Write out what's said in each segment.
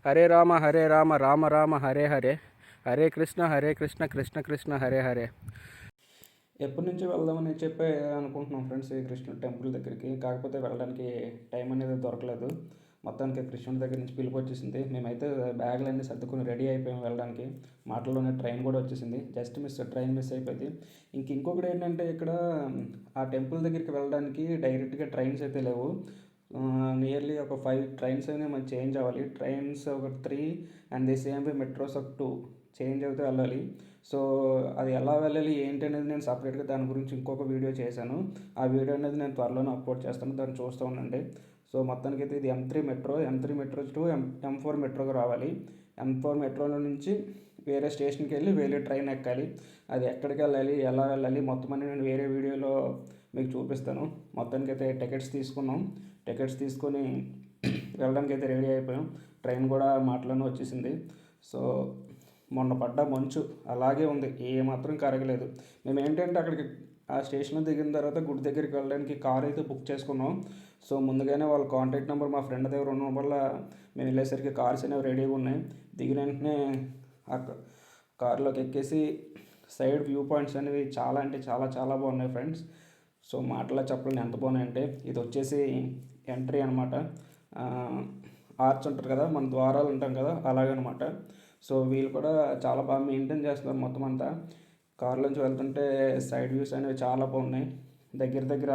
హరే రామ రామ రామ హరే హరే, హరే కృష్ణ కృష్ణ కృష్ణ హరే హరే. ఎప్పటి నుంచి వెళ్దామని చెప్పి అనుకుంటున్నాం ఫ్రెండ్స్ ఈ కృష్ణుడి టెంపుల్ దగ్గరికి. కాకపోతే వెళ్ళడానికి టైం అనేది దొరకలేదు. మొత్తానికి కృష్ణుడి దగ్గర నుంచి పిలుపు వచ్చేసింది. మేమైతే బ్యాగులన్నీ సర్దుకుని రెడీ అయిపోయాం వెళ్ళడానికి. మాటల్లోనే ట్రైన్ కూడా వచ్చేసింది. జస్ట్ ట్రైన్ మిస్ అయిపోయింది. ఇంకొకటి ఏంటంటే ఇక్కడ ఆ టెంపుల్ దగ్గరికి వెళ్ళడానికి డైరెక్ట్గా ట్రైన్స్ అయితే లేవు. నియర్లీ ఒక 5 ట్రైన్స్ అయినా మనం చేంజ్ అవ్వాలి. ట్రైన్స్ ఒక 3 and the same way metros ఒక 2 చేంజ్ అవుతూ వెళ్ళాలి. సో అది ఎలా వెళ్ళాలి ఏంటి అనేది నేను సపరేట్గా దాని గురించి ఇంకొక వీడియో చేశాను. ఆ వీడియో అనేది నేను త్వరలోనే అప్లోడ్ చేస్తాను, దాన్ని చూస్తూ ఉండండి. సో మొత్తానికి అయితే ఇది M3 మెట్రో టు M4 మెట్రోకి రావాలి. M4 మెట్రోలో నుంచి వేరే స్టేషన్కి వెళ్ళి వేరే ట్రైన్ ఎక్కాలి. అది ఎక్కడికి వెళ్ళాలి, ఎలా వెళ్ళాలి మొత్తం అన్ని నేను వేరే వీడియోలో మీకు చూపిస్తాను. మొత్తానికి అయితే టికెట్స్ తీసుకొని వెళ్ళడానికి అయితే రెడీ అయిపోయాం. ట్రైన్ కూడా మాటలోనే వచ్చేసింది. సో మొన్న పడ్డ మంచు అలాగే ఉంది, ఏమాత్రం కరగలేదు. మేము ఏంటంటే అక్కడికి ఆ స్టేషన్లో దిగిన తర్వాత గుడి దగ్గరికి వెళ్ళడానికి కార్ అయితే బుక్ చేసుకున్నాం. సో ముందుగానే వాళ్ళ కాంటాక్ట్ నెంబర్ మా ఫ్రెండ్ దగ్గర ఉండడం వల్ల మేము వెళ్ళేసరికి కార్స్ అనేవి రెడీగా ఉన్నాయి. దిగిన వెంటనే ఆ కార్లోకి ఎక్కేసి సైడ్ వ్యూ పాయింట్స్ అనేవి చాలా అంటే చాలా చాలా బాగున్నాయి ఫ్రెండ్స్. సో మాటల్లో చెప్పలేని ఎంత బాగున్నాయంటే, ఇది వచ్చేసి ఎంట్రీ అనమాట. ఆర్చ్ ఉంటారు కదా, మన ద్వారాలు ఉంటాం కదా అలాగనమాట. సో వీళ్ళు కూడా చాలా బాగా మెయింటైన్ చేస్తున్నారు మొత్తం అంతా. కారులోంచి వెళ్తుంటే సైడ్ వ్యూస్ అనేవి చాలా బాగున్నాయి. దగ్గర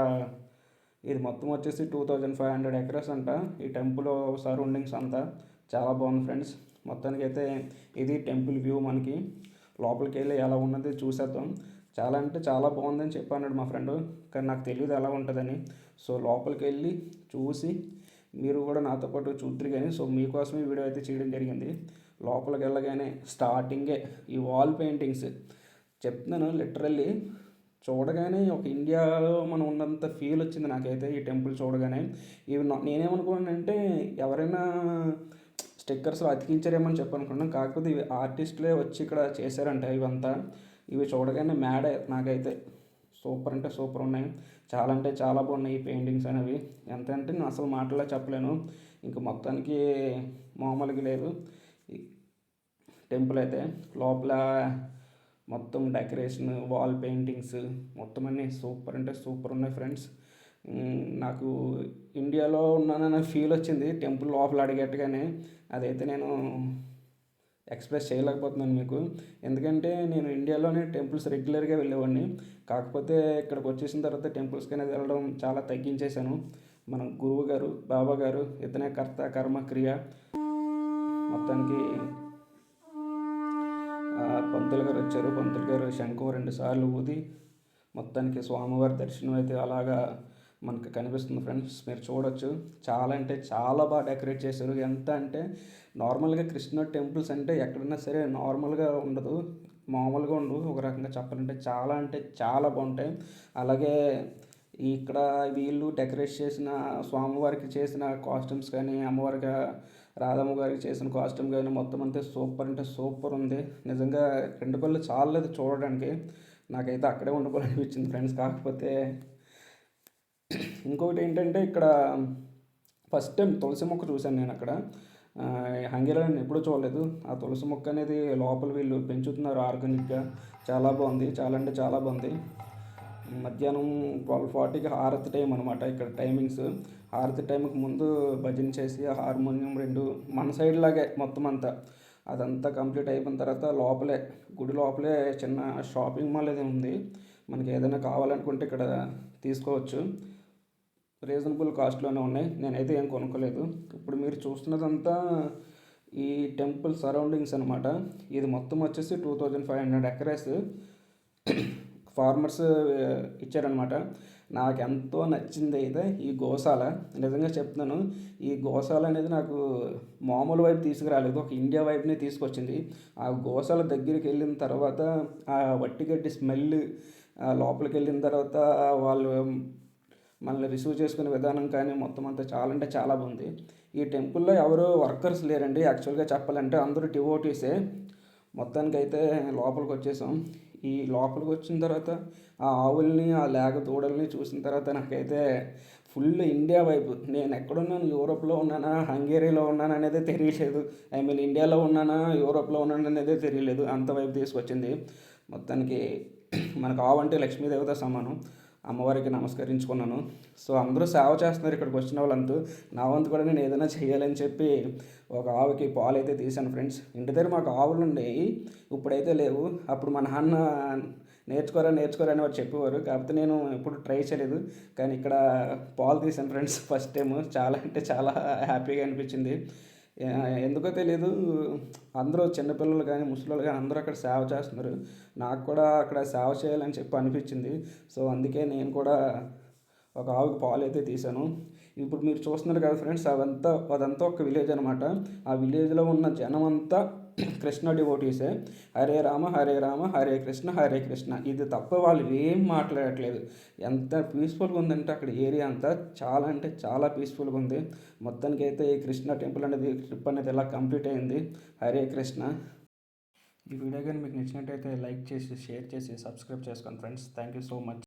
ఇది మొత్తం వచ్చేసి 2500 ఎకరస్ అంట ఈ టెంపుల్ సరౌండింగ్స్ అంతా. చాలా బాగుంది ఫ్రెండ్స్. మొత్తానికి అయితే ఇది టెంపుల్ వ్యూ. మనకి లోపలికి వెళ్ళి ఎలా ఉన్నది చూసేద్దాం. చాలా అంటే చాలా బాగుందని చెప్పన్నాడు మా ఫ్రెండ్, కానీ నాకు తెలియదు ఎలా ఉంటుందని. సో లోపలికి వెళ్ళి చూసి మీరు కూడా నాతో పాటు చూద్దరు కానీ. సో మీకోసం ఈ వీడియో అయితే చేయడం జరిగింది. లోపలికి వెళ్ళగానే స్టార్టింగే ఈ వాల్ పెయింటింగ్స్ చెప్తున్నాను, లిటరల్లీ చూడగానే ఒక ఇండియాలో మనం ఉన్నంత ఫీల్ వచ్చింది నాకైతే ఈ టెంపుల్ చూడగానే. ఇవి నేనేమనుకున్నానంటే ఎవరైనా స్టిక్కర్స్ అతికించారేమని చెప్పనుకున్నాను. కాకపోతే ఇవి ఆర్టిస్టులే వచ్చి ఇక్కడ చేశారంట ఇవంతా. ఇవి చూడగానే నాకైతే సూపర్ అంటే సూపర్ ఉన్నాయి. చాలా అంటే చాలా బాగున్నాయి ఈ పెయింటింగ్స్ అనేవి. ఎంత అంటే నేను అసలు మాటల్లో చెప్పలేను. ఇంక మొత్తానికి మామూలుగా లేదు ఈ టెంపుల్ అయితే. లోపల మొత్తం డెకరేషన్, వాల్ పెయింటింగ్స్ మొత్తం అన్నీ సూపర్ అంటే సూపర్ ఉన్నాయి ఫ్రెండ్స్. నాకు ఇండియాలో ఉన్నానన్న ఫీల్ వచ్చింది టెంపుల్ లోపల అడిగట్టుగానే. అదైతే నేను ఎక్స్ప్రెస్ చేయలేకపోతున్నాను మీకు. ఎందుకంటే నేను ఇండియాలోనే టెంపుల్స్ రెగ్యులర్గా వెళ్ళేవాడిని. కాకపోతే ఇక్కడికి వచ్చేసిన తర్వాత టెంపుల్స్కి అనేది వెళ్ళడం చాలా తగ్గించేశాను. మన గురువు గారు, బాబా గారు ఇతనే కర్త కర్మ క్రియ. మొత్తానికి పంతులు గారు వచ్చారు. పంతులు గారు శంఖం 2 సార్లు ఊది మొత్తానికి స్వామివారి దర్శనం అయితే అలాగా మనకు కనిపిస్తుంది ఫ్రెండ్స్. మీరు చూడొచ్చు. చాలా అంటే చాలా బాగా డెకరేట్ చేశారు. ఎంత అంటే నార్మల్గా కృష్ణ టెంపుల్స్ అంటే ఎక్కడైనా సరే నార్మల్గా ఉండదు, మామూలుగా ఉండవు. ఒక రకంగా చెప్పాలంటే చాలా అంటే చాలా బాగుంటాయి. అలాగే ఇక్కడ వీళ్ళు డెకరేట్ చేసిన స్వామివారికి చేసిన కాస్ట్యూమ్స్ కానీ, అమ్మవారిగా రాధమ్మ గారికి చేసిన కాస్ట్యూమ్ కానీ మొత్తం అంతా సూపర్ అంటే సూపర్ ఉంది. నిజంగా 2 కళ్ళు చాలలేదు చూడడానికి. నాకైతే అక్కడే ఉండిపోవాలనిపించింది ఫ్రెండ్స్. కాకపోతే ఇంకొకటి ఏంటంటే ఇక్కడ ఫస్ట్ టైం తులసి మొక్క చూశాను నేను అక్కడ. హంగేరిలో నేను ఎప్పుడూ చూడలేదు. ఆ తులసి మొక్క అనేది లోపల వీళ్ళు పెంచుతున్నారు ఆర్గానిక్గా. చాలా బాగుంది, చాలా అంటే చాలా బాగుంది. మధ్యాహ్నం 12:40కి హారతి టైం అనమాట ఇక్కడ టైమింగ్స్. హారతి టైంకి ముందు భజన చేసి హార్మోనియం 2 మన సైడ్ లాగే మొత్తం అంతా అదంతా కంప్లీట్ అయిపోయిన తర్వాత గుడి లోపలే చిన్న షాపింగ్ మాల్ ఏదో ఉంది. మనకి ఏదైనా కావాలనుకుంటే ఇక్కడ తీసుకోవచ్చు. రీజనబుల్ కాస్ట్లోనే ఉన్నాయి. నేనైతే ఏం కొనుక్కోలేదు. ఇప్పుడు మీరు చూస్తున్నదంతా ఈ టెంపుల్ సరౌండింగ్స్ అనమాట. ఇది మొత్తం వచ్చేసి 2500 ఎకరేస్ ఫార్మర్స్ ఇచ్చారనమాట. నాకు ఎంతో నచ్చింది అయితే ఈ గోశాల. నిజంగా చెప్తున్నాను, ఈ గోశాల అనేది నాకు మామూలు వైపు తీసుకురాలేదు, ఒక ఇండియా వైపునే తీసుకొచ్చింది. ఆ గోశాల దగ్గరికి వెళ్ళిన తర్వాత ఆ వట్టిగడ్డి స్మెల్, లోపలికి వెళ్ళిన తర్వాత వాళ్ళు మనల్ని రిసీవ్ చేసుకునే విధానం కానీ మొత్తం అంతా చాలా అంటే చాలా బాగుంది. ఈ టెంపుల్లో ఎవరు వర్కర్స్ లేరండి. యాక్చువల్గా చెప్పాలంటే అందరూ డివోటీసే. మొత్తానికైతే లోపలికి వచ్చేసాం. ఈ లోపలికి వచ్చిన తర్వాత ఆ ఆవుల్ని, ఆ లేగ దూడల్ని చూసిన తర్వాత నాకైతే ఫుల్ ఇండియా వైపు. నేను ఎక్కడున్నాను, యూరోప్లో ఉన్నానా, హంగేరీలో ఉన్నానా అనేది తెలియలేదు. ఐ మీన్ ఇండియాలో ఉన్నానా, యూరోప్లో ఉన్నానా అనేది తెలియలేదు. అంత వైపు తీసుకొచ్చింది. మొత్తానికి మనకు ఆవంటే లక్ష్మీదేవత సమానం. అమ్మవారికి నమస్కరించుకున్నాను. సో అందరూ సేవ చేస్తున్నారు ఇక్కడికి వచ్చిన వాళ్ళంతా. నా వంతు కూడా నేను ఏదైనా చేయాలని చెప్పి ఒక ఆవుకి పాలు అయితే తీశాను ఫ్రెండ్స్. ఇంటి దగ్గర మాకు ఆవులు ఉండేవి, ఇప్పుడైతే లేవు. అప్పుడు మా నాన్న నేర్చుకోరా అని వారు చెప్పేవారు. కాకపోతే నేను ఎప్పుడు ట్రై చేయలేదు. కానీ ఇక్కడ పాలు తీశాను ఫ్రెండ్స్ ఫస్ట్ టైం. చాలా అంటే చాలా హ్యాపీగా అనిపించింది. ఎందుకో తెలీదు, అందరూ చిన్నపిల్లలు కానీ ముసలోళ్ళు కానీ అందరూ అక్కడ సేవ చేస్తున్నారు. నాకు కూడా అక్కడ సేవ చేయాలని చెప్పి అనిపించింది. సో అందుకే నేను కూడా ఒక ఆవుకి పాలు అయితే తీశాను. ఇప్పుడు మీరు చూస్తున్నారు కదా ఫ్రెండ్స్, అదంతా ఒక విలేజ్ అనమాట. ఆ విలేజ్లో ఉన్న జనం అంతా కృష్ణ డివోటీసే. హరే రామ హరే రామ హరే కృష్ణ ఇది తప్ప వాళ్ళు ఏం మాట్లాడట్లేదు. ఎంత పీస్ఫుల్గా ఉందంటే అక్కడ ఏరియా అంతా చాలా అంటే చాలా పీస్ఫుల్గా ఉంది. మొత్తానికి అయితే ఈ కృష్ణ టెంపుల్ అనేది ట్రిప్ అనేది ఇలా కంప్లీట్ అయింది. హరే కృష్ణ. ఈ వీడియో కానీ మీకు నచ్చినట్టయితే లైక్ చేసి షేర్ చేసి సబ్స్క్రైబ్ చేసుకోండి friends. Thank you so much.